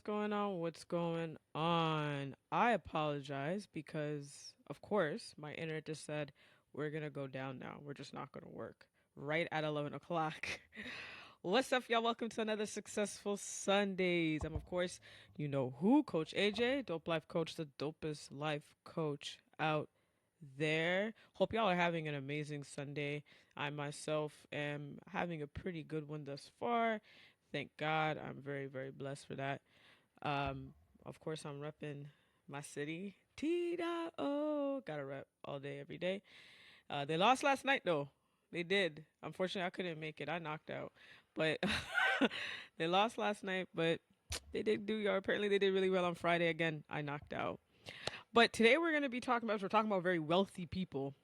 going on? What's going on? I apologize because, of course, my internet just said we're gonna go down now. We're just not gonna work right at 11 o'clock. What's up, y'all? Welcome to another successful Sundays. I'm, of course, you know who, Coach AJ, Dope Life Coach, the dopest life coach out there. Hope y'all are having an amazing Sunday. I myself am having a pretty good one thus far. Thank God. I'm very, very blessed for that. Um, of course, I'm repping my city. T.O. Gotta rep all day, every day. They lost last night, though. They did. Unfortunately, I couldn't make it. I knocked out. But they lost last night, but they did do, apparently, they did really well on Friday. Again, I knocked out. But today we're going to be talking about, we're talking about very wealthy people.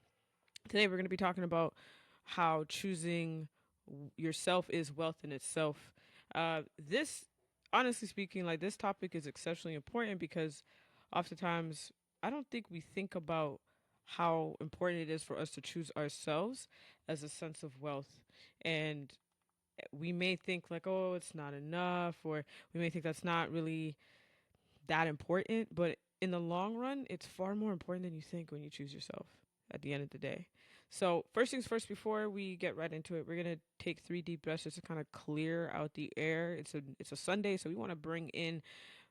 Today we're going to be talking about how choosing yourself is wealth in itself. This, honestly speaking, like this topic is exceptionally important because oftentimes I don't think we think about how important it is for us to choose ourselves as a sense of wealth. And we may think like, oh, it's not enough, or we may think that's not really that important, but in the long run, it's far more important than you think when you choose yourself at the end of the day. So, first things first, before we get right into it, we're going to take 3 deep breaths just to kind of clear out the air. It's a Sunday, so we want to bring in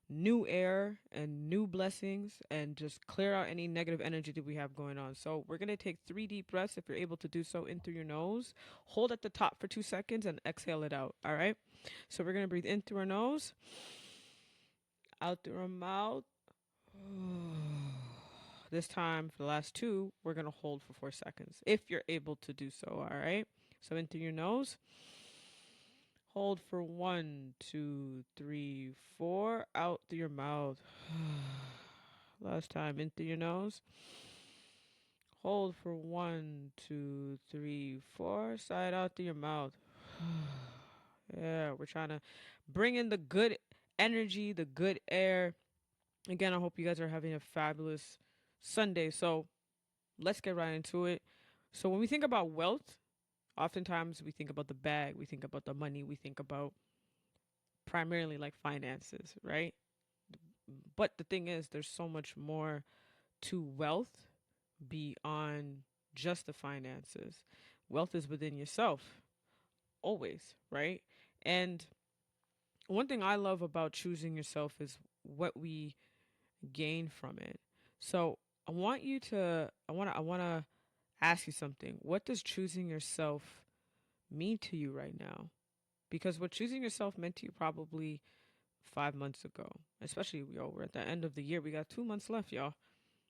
new air and new blessings and just clear out any negative energy that we have going on. So, we're going to take 3 deep breaths if you're able to do so in through your nose. Hold at the top for 2 seconds and exhale it out. All right? So, we're going to breathe in through our nose, out through our mouth. This time, for the last two, we're going to hold for 4 seconds if you're able to do so. All right. So in through your nose, hold for 1, 2, 3, 4, out through your mouth. Last time, in through your nose, hold for 1, 2, 3, 4, side out through your mouth. Yeah, we're trying to bring in the good energy, the good air. Again, I hope you guys are having a fabulous Sunday. So let's get right into it. So when we think about wealth, oftentimes we think about the bag, we think about the money, we think about primarily like finances, right? But the thing is, there's so much more to wealth beyond just the finances. Wealth is within yourself, always, right? And one thing I love about choosing yourself is what we gain from it. So I want to ask you something. What does choosing yourself mean to you right now? Because what choosing yourself meant to you probably 5 months ago, especially, we're at the end of the year. We got 2 months left, y'all.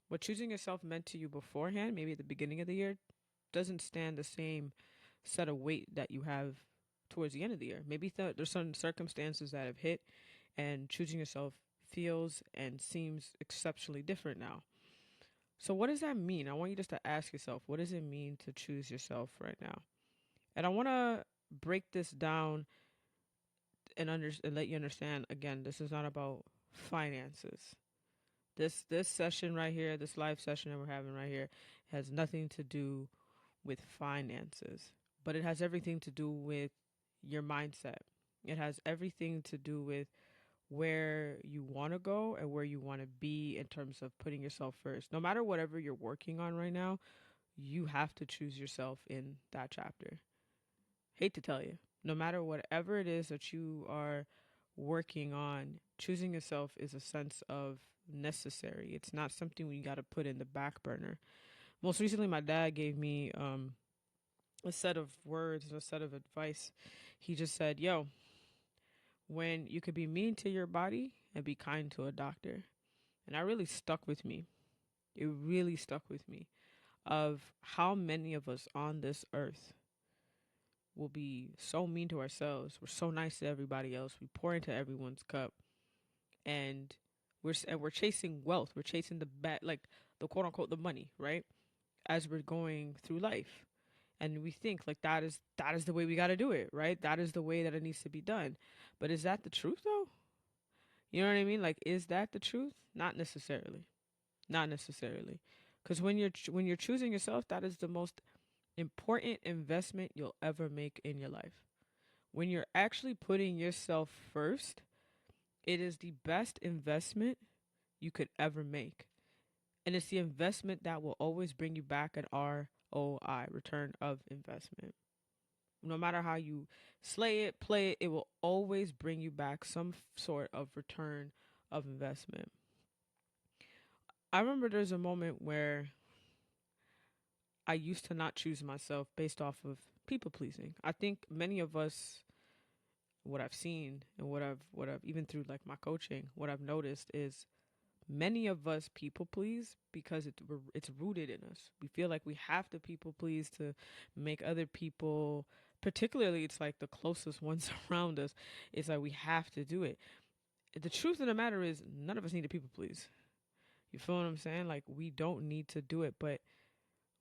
What choosing yourself meant to you beforehand, maybe at the beginning of the year, doesn't stand the same set of weight that you have towards the end of the year. Maybe there's some circumstances that have hit, and choosing yourself feels and seems exceptionally different now. So, what does that mean? I want you just to ask yourself, what does it mean to choose yourself right now? And I want to break this down and let you understand. Again, this is not about finances. This session right here, this live session that we're having right here, has nothing to do with finances, but it has everything to do with your mindset. It has everything to do with where you want to go and where you want to be in terms of putting yourself first. No matter whatever you're working on right now, you have to choose yourself in that chapter. Hate to tell you, no matter whatever it is that you are working on, choosing yourself is a sense of necessary. It's not something you got to put in the back burner. Most recently, my dad gave me a set of words and a set of advice. He just said, "Yo, when you could be mean to your body and be kind to a doctor." And that really stuck with me. It really stuck with me of how many of us on this earth will be so mean to ourselves. We're so nice to everybody else. We pour into everyone's cup, and we're chasing wealth. We're chasing like the quote unquote the money, right? As we're going through life, and we think like that is the way we got to do it, right? That is the way that it needs to be done. But is that the truth though? You know what I mean? Like, is that the truth? Not necessarily. Not necessarily. Because when you're choosing yourself, that is the most important investment you'll ever make in your life. When you're actually putting yourself first, It is the best investment you could ever make. And it's the investment that will always bring you back an ROI, return of investment. No matter how you slay it, play it, it will always bring you back some sort of return of investment. I remember there's a moment where I used to not choose myself based off of people pleasing. I think many of us, what I've seen and what I've even through like my coaching, what I've noticed is many of us people please because it's rooted in us. We feel like we have to people please to make other people, particularly it's like the closest ones around us, it's like we have to do it. The truth of the matter is none of us need to people please. You feel what I'm saying? Like we don't need to do it, but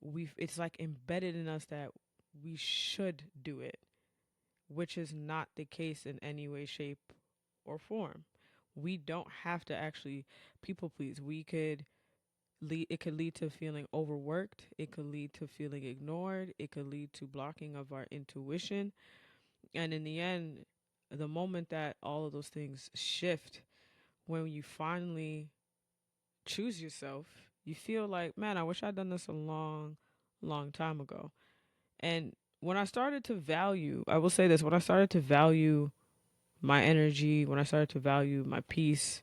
we've it's like embedded in us that we should do it, which is not the case in any way, shape, or form. We don't have to actually people please. We could lead it could lead to feeling overworked, it could lead to feeling ignored, it could lead to blocking of our intuition. And in the end, the moment that all of those things shift, when you finally choose yourself, you feel like, man, I wish I'd done this a long time ago. And when I started to value, I will say this, when I started to value my energy, when I started to value my peace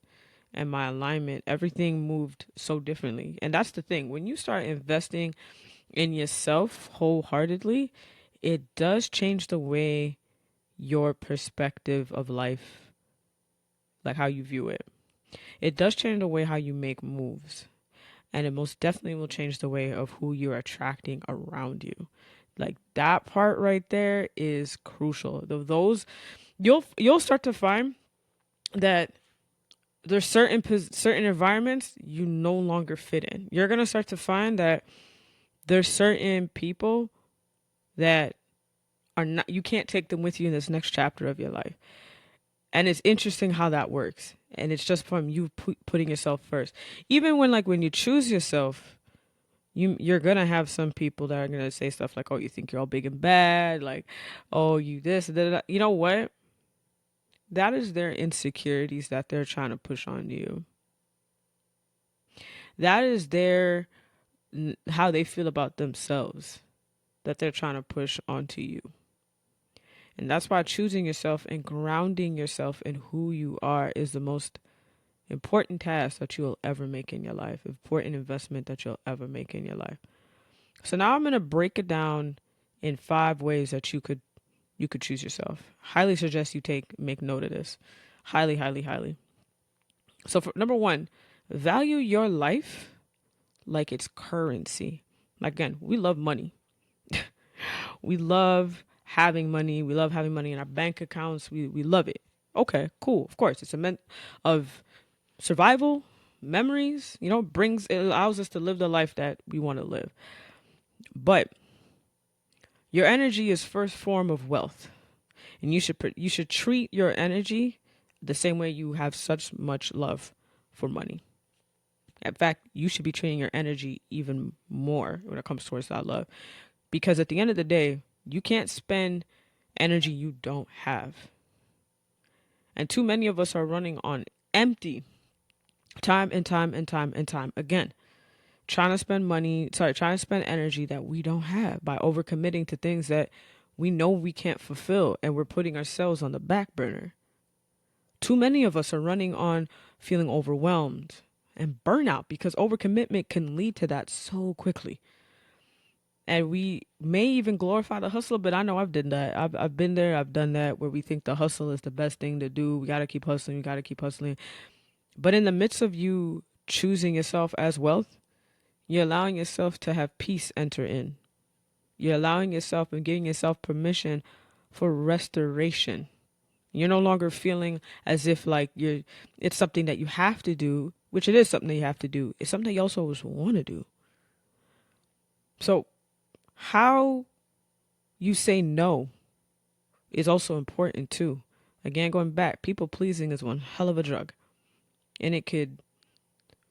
and my alignment, everything moved so differently. And that's the thing. When you start investing in yourself wholeheartedly, it does change the way your perspective of life, like how you view it. It does change the way how you make moves. And it most definitely will change the way of who you're attracting around you. Like that part right there is crucial. Those you'll start to find that there's certain environments you no longer fit in. You're gonna start to find that there's certain people that are not, you can't take them with you in this next chapter of your life. And it's interesting how that works. And it's just from you putting yourself first. Even when you choose yourself, you're gonna have some people that are gonna say stuff like, "Oh, you think you're all big and bad," like, "Oh, you this, da, da, da." You know what? That is their insecurities that they're trying to push on you. That is their how they feel about themselves that they're trying to push onto you. And that's why choosing yourself and grounding yourself in who you are is the most important task that you'll ever make in your life, important investment that you'll ever make in your life. So now I'm going to break it down in 5 ways that you could choose yourself. Highly suggest you make note of this. Highly, highly, highly. So for number 1, value your life like it's currency. Again, we love money. We love having money. We love having money in our bank accounts. We love it. Okay, cool. Of course, it's a meant of survival, memories, it allows us to live the life that we want to live. But your energy is first form of wealth, and you should treat your energy the same way you have such much love for money. In fact, you should be treating your energy even more when it comes towards that love, because at the end of the day, you can't spend energy you don't have. And too many of us are running on empty time and time and time and time again, trying to spend energy that we don't have by overcommitting to things that we know we can't fulfill, and we're putting ourselves on the back burner. Too many of us are running on feeling overwhelmed and burnout because overcommitment can lead to that so quickly. And we may even glorify the hustle, but I know I've done that. I've been there, I've done that, where we think the hustle is the best thing to do. We got to keep hustling, we got to keep hustling. But in the midst of you choosing yourself as wealth, you're allowing yourself to have peace enter in. You're allowing yourself and giving yourself permission for restoration. You're no longer feeling as if like it's something that you have to do, which it is something that you have to do. It's something you also always want to do. So how you say no is also important too. Again, going back, people pleasing is one hell of a drug. And it could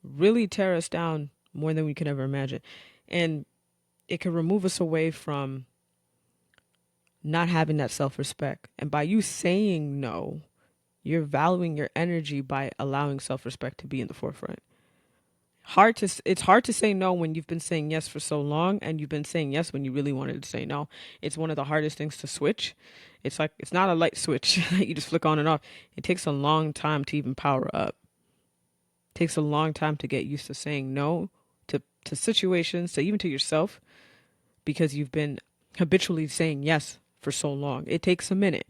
really tear us down more than we could ever imagine. And it could remove us away from not having that self respect. And by you saying no, You're valuing your energy by allowing self-respect to be in the forefront. It's hard to say no when you've been saying yes for so long and you've been saying yes when you really wanted to say no. It's one of the hardest things to switch. It's like it's not a light switch that you just flick on and off. It takes a long time to even power up. It takes a long time to get used to saying no to situations, to even to yourself, because you've been habitually saying yes for so long. It takes a minute.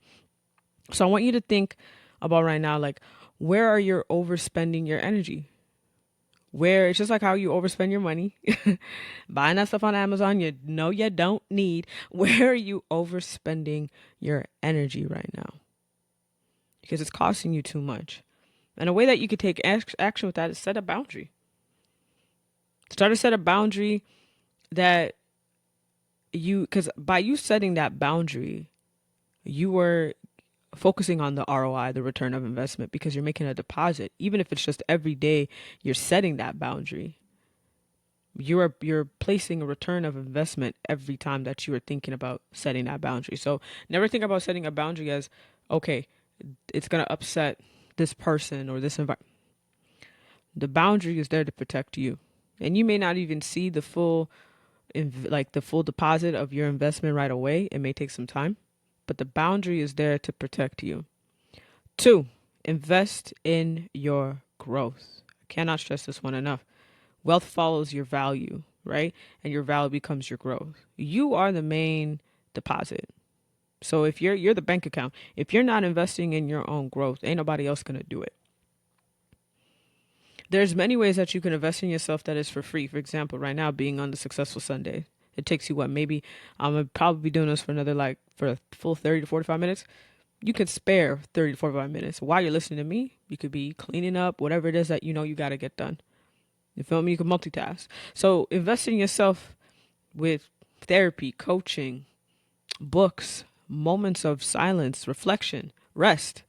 So I want you to think about right now, like, where are you overspending your energy? Where it's just like how you overspend your money buying that stuff on Amazon you know you don't need. Where are you overspending your energy right now? Because it's costing you too much. And a way that you could take action with that is set a boundary. Start to set a boundary that because by you setting that boundary, you were focusing on the ROI, the return of investment, because you're making a deposit. Even if it's just every day you're setting that boundary, you're placing a return of investment every time that you are thinking about setting that boundary. So never think about setting a boundary as, okay, it's going to upset this person or this environment. The boundary is there to protect you. And you may not even see the full the full deposit of your investment right away. It may take some time, but the boundary is there to protect you. 2, invest in your growth. I cannot stress this one enough. Wealth follows your value, right? And your value becomes your growth. You are the main deposit. So if you're the bank account, if you're not investing in your own growth, ain't nobody else gonna do it. There's many ways that you can invest in yourself that is for free. For example, right now being on the Successful Sunday, it takes you what, maybe I'm gonna probably be doing this for another for a full 30 to 45 minutes. You can spare 30 to 45 minutes while you're listening to me. You could be cleaning up, whatever it is that you know you got to get done. You feel me? You can multitask. So invest in yourself with therapy, coaching, books, moments of silence, reflection, rest,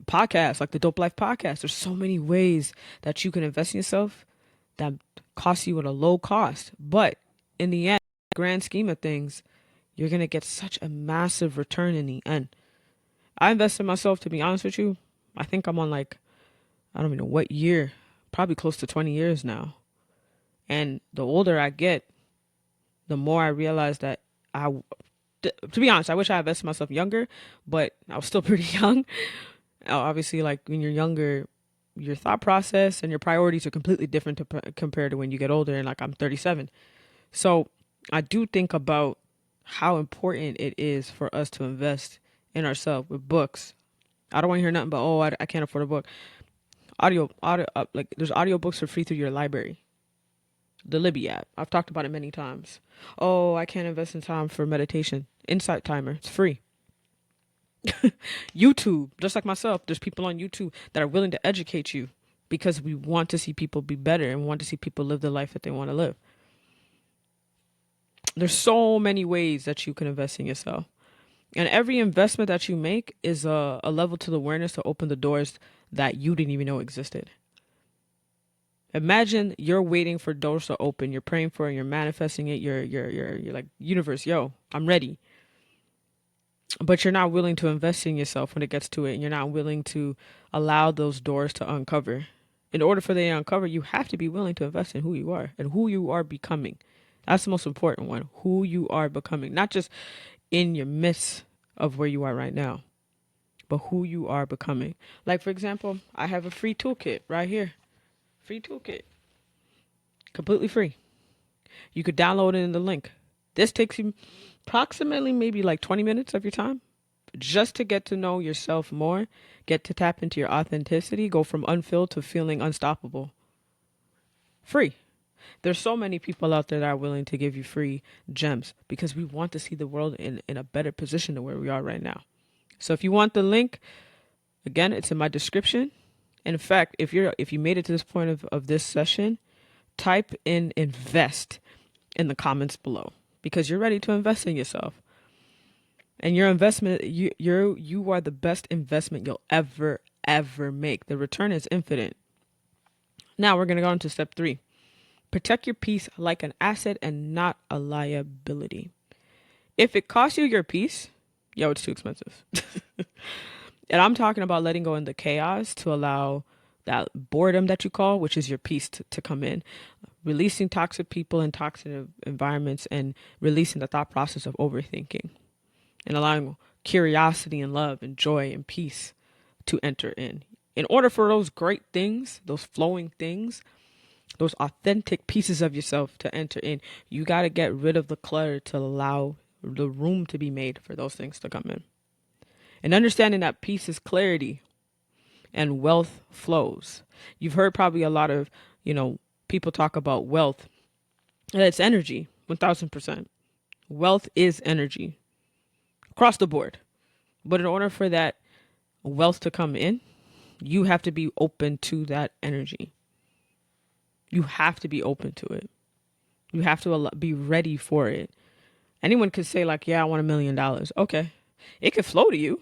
podcasts like the Dope Life podcast. There's so many ways that you can invest in yourself that cost you at a low cost. But in the end, grand scheme of things, you're going to get such a massive return in the end. I invested in myself, to be honest with you. I think I'm on I don't even know what year, probably close to 20 years now. And the older I get, the more I realize that to be honest, I wish I invested in myself younger, but I was still pretty young. Obviously, like when you're younger, your thought process and your priorities are completely different compared to when you get older. And like I'm 37. So I do think about how important it is for us to invest in ourselves with books. I don't want to hear nothing but, oh, I can't afford a book. Audio, like there's audiobooks for free through your library. The Libby app. I've talked about it many times. Oh, I can't invest in time for meditation. Insight Timer. It's free. YouTube, just like myself, there's people on YouTube that are willing to educate you because we want to see people be better and want to see people live the life that they want to live. There's so many ways that you can invest in yourself. And every investment that you make is a level to the awareness to open the doors that you didn't even know existed. Imagine you're waiting for doors to open. You're praying for it. You're manifesting it. You're like, universe, yo, I'm ready. But you're not willing to invest in yourself when it gets to it. And you're not willing to allow those doors to uncover. In order for they to uncover, you have to be willing to invest in who you are and who you are becoming. That's the most important one. Who you are becoming. Not just in your midst of where you are right now, but who you are becoming. Like, for example, I have a free toolkit right here. Free toolkit. Completely free. You could download it in the link. This takes you approximately maybe like 20 minutes of your time just to get to know yourself more, get to tap into your authenticity, go from unfilled to feeling unstoppable. Free. There's so many people out there that are willing to give you free gems because we want to see the world in a better position than where we are right now. So if you want the link, again, it's in my description. And in fact, if you made it to this point of this session, type in invest in the comments below because you're ready to invest in yourself. And your investment, you are the best investment you'll ever make. The return is infinite. Now we're going to go into step 3. Protect your peace like an asset and not a liability. If it costs you your peace, Yo, it's too expensive. And I'm talking about letting go in the chaos to allow that boredom that you call, which is your peace, to come in. Releasing toxic people and toxic environments, and releasing the thought process of overthinking, and allowing curiosity and love and joy and peace to enter in. In order for those great things, those flowing things, those authentic pieces of yourself to enter in, you got to get rid of the clutter to allow the room to be made for those things to come in. And understanding that peace is clarity and wealth flows. You've heard probably a lot of, people talk about wealth. It's energy, 1000%. Wealth is energy across the board. But in order for that wealth to come in, you have to be open to that energy. You have to be open to it. You have to be ready for it. Anyone could say, like, yeah, I want $1 million. Okay. It could flow to you,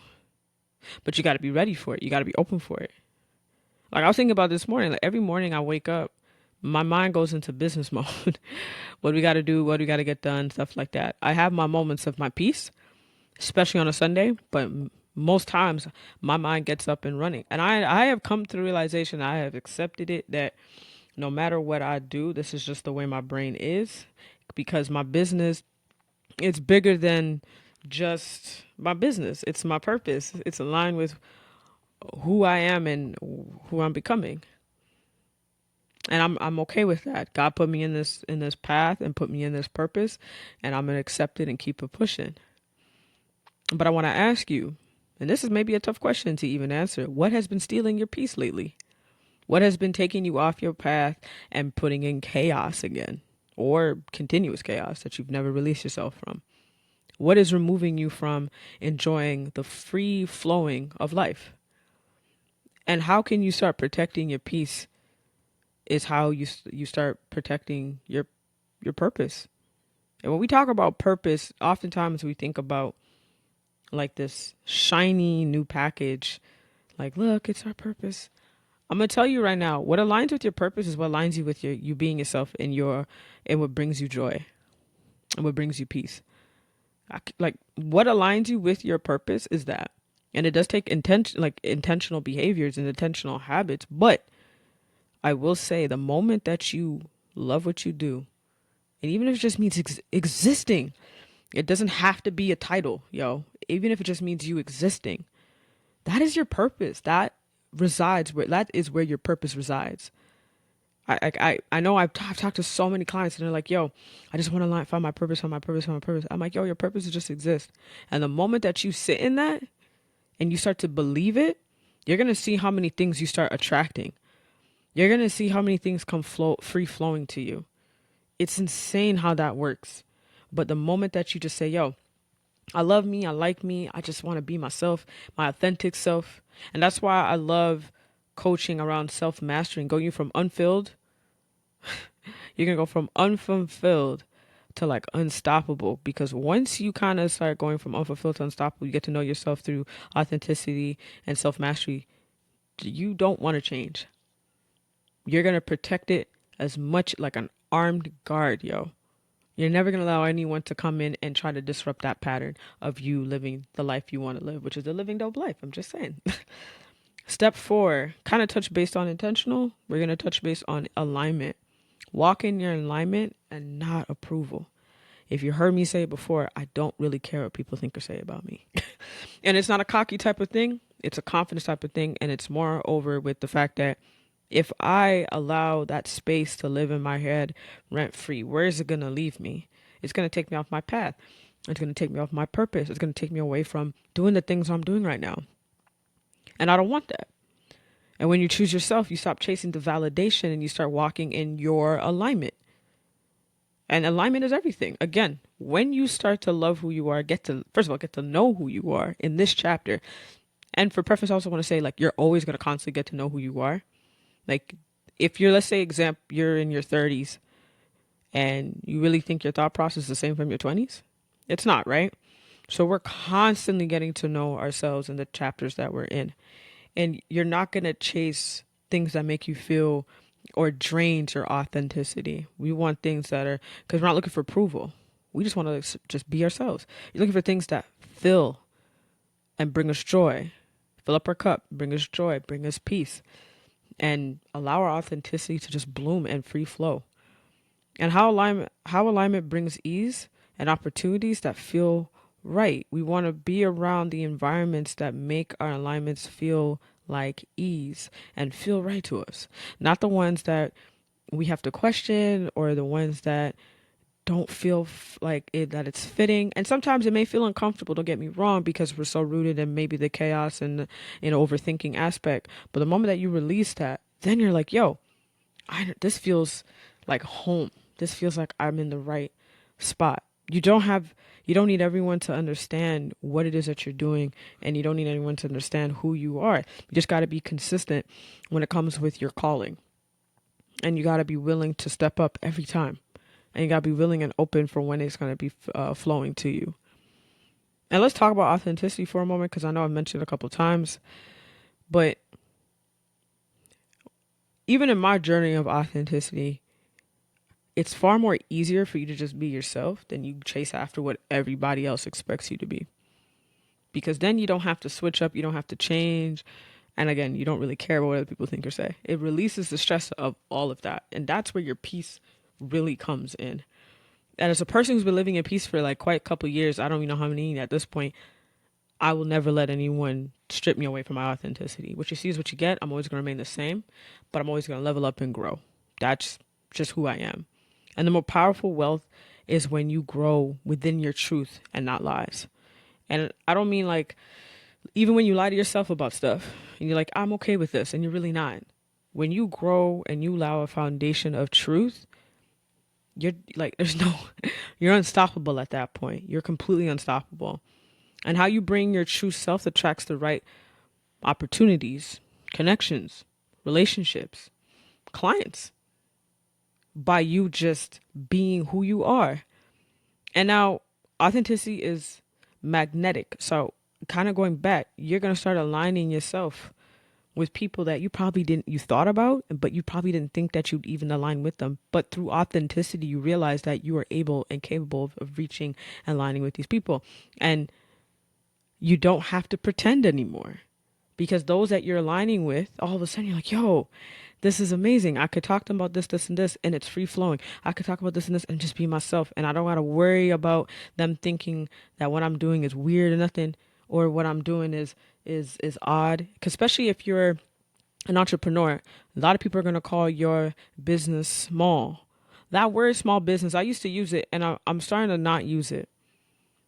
but you got to be ready for it. You got to be open for it. Like, I was thinking about this morning, like, every morning I wake up, my mind goes into business mode. What do we got to do? What do we got to get done? Stuff like that. I have my moments of my peace, especially on a Sunday, but most times my mind gets up and running. And I have come to the realization, I have accepted it, that no matter what I do, this is just the way my brain is, because my business, it's bigger than just my business. It's my purpose. It's aligned with who I am and who I'm becoming. And I'm okay with that. God put me in this path and put me in this purpose, and I'm gonna accept it and keep it pushing. But I want to ask you, and this is maybe a tough question to even answer, what has been stealing your peace lately? What has been taking you off your path and putting in chaos again, or continuous chaos that you've never released yourself from? What is removing you from enjoying the free flowing of life? And how can you start protecting your peace? Is how you start protecting your purpose. And when we talk about purpose, oftentimes we think about like this shiny new package, like, look, it's our purpose. I'm gonna tell you right now, what aligns with your purpose is what aligns you with you being yourself, and what brings you joy and what brings you peace. Like, what aligns you with your purpose is that. And it does take intentional behaviors and intentional habits, but I will say, the moment that you love what you do, and even if it just means existing, it doesn't have to be a title, yo. Even if it just means you existing, that is your purpose. That is where your purpose resides. I know I've talked to so many clients, and they're like, yo, I just want to find my purpose, find my purpose, find my purpose. I'm like, yo, your purpose is just exist. And the moment that you sit in that and you start to believe it, you're going to see how many things you start attracting. You're going to see how many things come free flowing to you. It's insane how that works. But the moment that you just say, yo, I love me, I like me, I just want to be myself, my authentic self. And that's why I love coaching around self-mastering, going from unfilled, you're going to go from unfulfilled to like unstoppable. Because once you kind of start going from unfulfilled to unstoppable, you get to know yourself through authenticity and self-mastery. You don't want to change. You're going to protect it as much like an armed guard, yo. You're never going to allow anyone to come in and try to disrupt that pattern of you living the life you want to live, which is the living dope life. I'm just saying. Step 4, kind of touch based on intentional. We're going to touch base on alignment. Walk in your alignment and not approval. If you heard me say it before, I don't really care what people think or say about me. And it's not a cocky type of thing. It's a confidence type of thing. And it's more over with the fact that if I allow that space to live in my head rent free, where is it going to leave me? It's going to take me off my path. It's going to take me off my purpose. It's going to take me away from doing the things I'm doing right now. And I don't want that. And when you choose yourself, you stop chasing the validation and you start walking in your alignment. And alignment is everything. Again, when you start to love who you are, first of all, get to know who you are in this chapter. And for preface, I also want to say, like, you're always going to constantly get to know who you are. Like, if you're, let's say, you're in your 30s and you really think your thought process is the same from your 20s, it's not, right? So we're constantly getting to know ourselves in the chapters that we're in. And you're not going to chase things that make you feel or drain your authenticity. We want things that are, because we're not looking for approval. We just want to just be ourselves. You're looking for things that fill, and bring us joy. Fill up our cup, bring us joy, bring us peace, and allow our authenticity to just bloom and free flow. And how alignment brings ease and opportunities that feel right. We want to be around the environments that make our alignments feel like ease and feel right to us. Not the ones that we have to question or the ones that don't feel like it, that it's fitting. And sometimes it may feel uncomfortable, don't get me wrong, because we're so rooted in maybe the chaos and the overthinking aspect. But the moment that you release that, then you're like, yo, this feels like home. This feels like I'm in the right spot. You don't need everyone to understand what it is that you're doing, and you don't need anyone to understand who you are. You just got to be consistent when it comes with your calling. And you got to be willing to step up every time. And you got to be willing and open for when it's going to be flowing to you. And let's talk about authenticity for a moment, because I know I've mentioned it a couple of times. But even in my journey of authenticity, it's far more easier for you to just be yourself than you chase after what everybody else expects you to be. Because then you don't have to switch up, you don't have to change. And again, you don't really care about what other people think or say. It releases the stress of all of that. And that's where your peace really comes in. And as a person who's been living in peace for like quite a couple of years, I don't even know how many at this point, I will never let anyone strip me away from my authenticity. What you see is what you get. I'm always going to remain the same, but I'm always going to level up and grow. That's just who I am. And the more powerful wealth is when you grow within your truth and not lies. And I don't mean like, even when you lie to yourself about stuff and you're like, I'm okay with this, and you're really not. When you grow and you allow a foundation of truth, you're like, you're unstoppable at that point. You're completely unstoppable. And how you bring your true self attracts the right opportunities, connections, relationships, clients, by you just being who you are. And now authenticity is magnetic. So kind of going back, you're going to start aligning yourself with people that you thought about, but you probably didn't think that you'd even align with them. But through authenticity, you realize that you are able and capable of reaching and aligning with these people. And you don't have to pretend anymore, because those that you're aligning with, all of a sudden you're like, yo, this is amazing. I could talk to them about this, this, and this, and it's free flowing. I could talk about this and this and just be myself. And I don't got to worry about them thinking that what I'm doing is weird or nothing, or what I'm doing is odd. 'Cause especially if you're an entrepreneur, a lot of people are going to call your business small. That word small business, I used to use it, and I'm starting to not use it.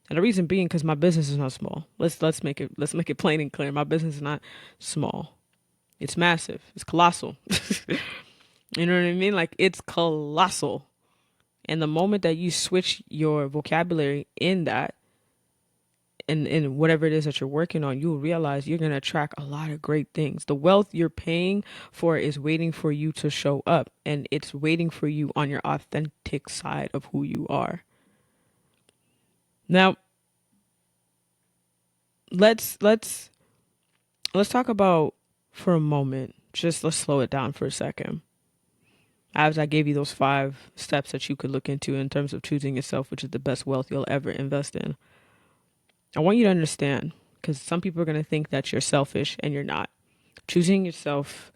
And the reason being, because my business is not small. Let's make it plain and clear. My business is not small. It's massive. It's colossal. You know what I mean? Like, it's colossal. And the moment that you switch your vocabulary in that, in whatever it is that you're working on, you'll realize you're going to attract a lot of great things. The wealth you're paying for is waiting for you to show up, and it's waiting for you on your authentic side of who you are. Now, let's talk about, for a moment, just let's slow it down for a second. As I gave you those 5 steps that you could look into in terms of choosing yourself, which is the best wealth you'll ever invest in. I want you to understand, because some people are going to think that you're selfish, and you're not. Choosing yourself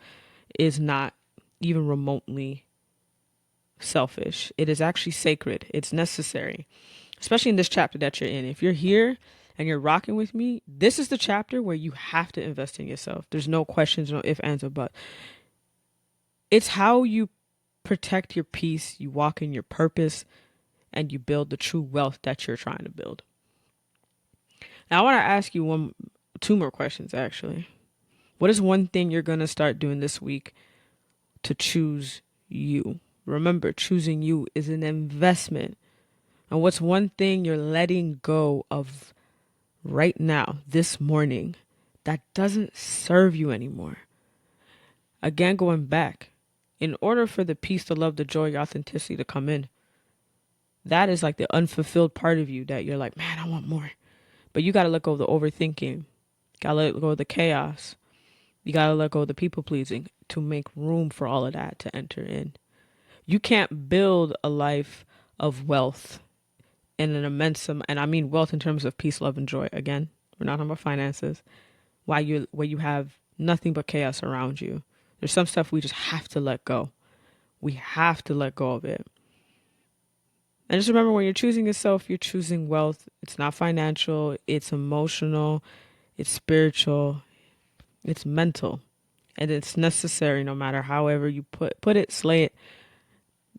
is not even remotely selfish. It is actually sacred. It's necessary, especially in this chapter that you're in. If you're here and you're rocking with me, this is the chapter where you have to invest in yourself. There's no questions, no ifs, ands, or buts. It's how you protect your peace, you walk in your purpose, and you build the true wealth that you're trying to build. Now, I want to ask you 2 more questions, actually. What is one thing you're going to start doing this week to choose you? Remember, choosing you is an investment. And what's one thing you're letting go of right now, this morning, that doesn't serve you anymore? Again, going back, in order for the peace, the love, the joy, your authenticity to come in, that is like the unfulfilled part of you that you're like, man, I want more. But you got to let go of the overthinking. Got to let go of the chaos. You got to let go of the people pleasing to make room for all of that to enter in. You can't build a life of wealth and an immense, and I mean wealth in terms of peace, love, and joy. Again, We're not talking about finances. Where you have nothing but chaos around you. There's some stuff we just have to let go. We have to let go of it. And just remember, when you're choosing yourself, you're choosing wealth. It's not financial, it's emotional, it's spiritual, it's mental. And it's necessary no matter however you put it, slay it.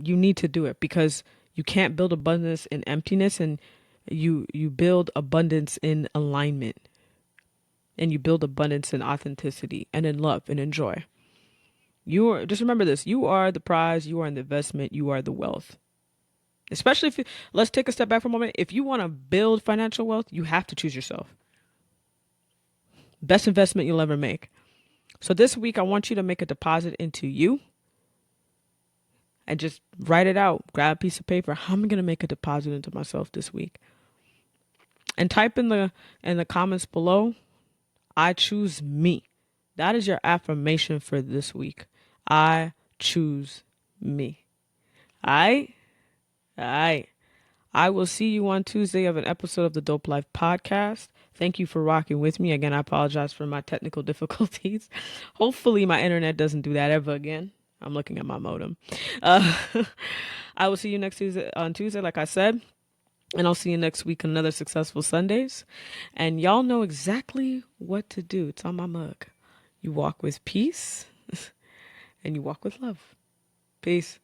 You need to do it because you can't build abundance in emptiness, and you build abundance in alignment. And you build abundance in authenticity and in love and in joy. Just remember this, you are the prize, you are the investment, you are the wealth. Especially if let's take a step back for a moment. If you want to build financial wealth, you have to choose yourself. Best investment you'll ever make. So this week, I want you to make a deposit into you and just write it out. Grab a piece of paper. How am I going to make a deposit into myself this week? And type in the comments below, I choose me. That is your affirmation for this week. I choose me. All right. I will see you on Tuesday of an episode of the Dope Life podcast. Thank you for rocking with me. Again, I apologize for my technical difficulties. Hopefully my internet doesn't do that ever again. I'm looking at my modem. I will see you next Tuesday like I said. And I'll see you next week on another Successful Sundays. And y'all know exactly what to do. It's on my mug. You walk with peace and you walk with love. Peace.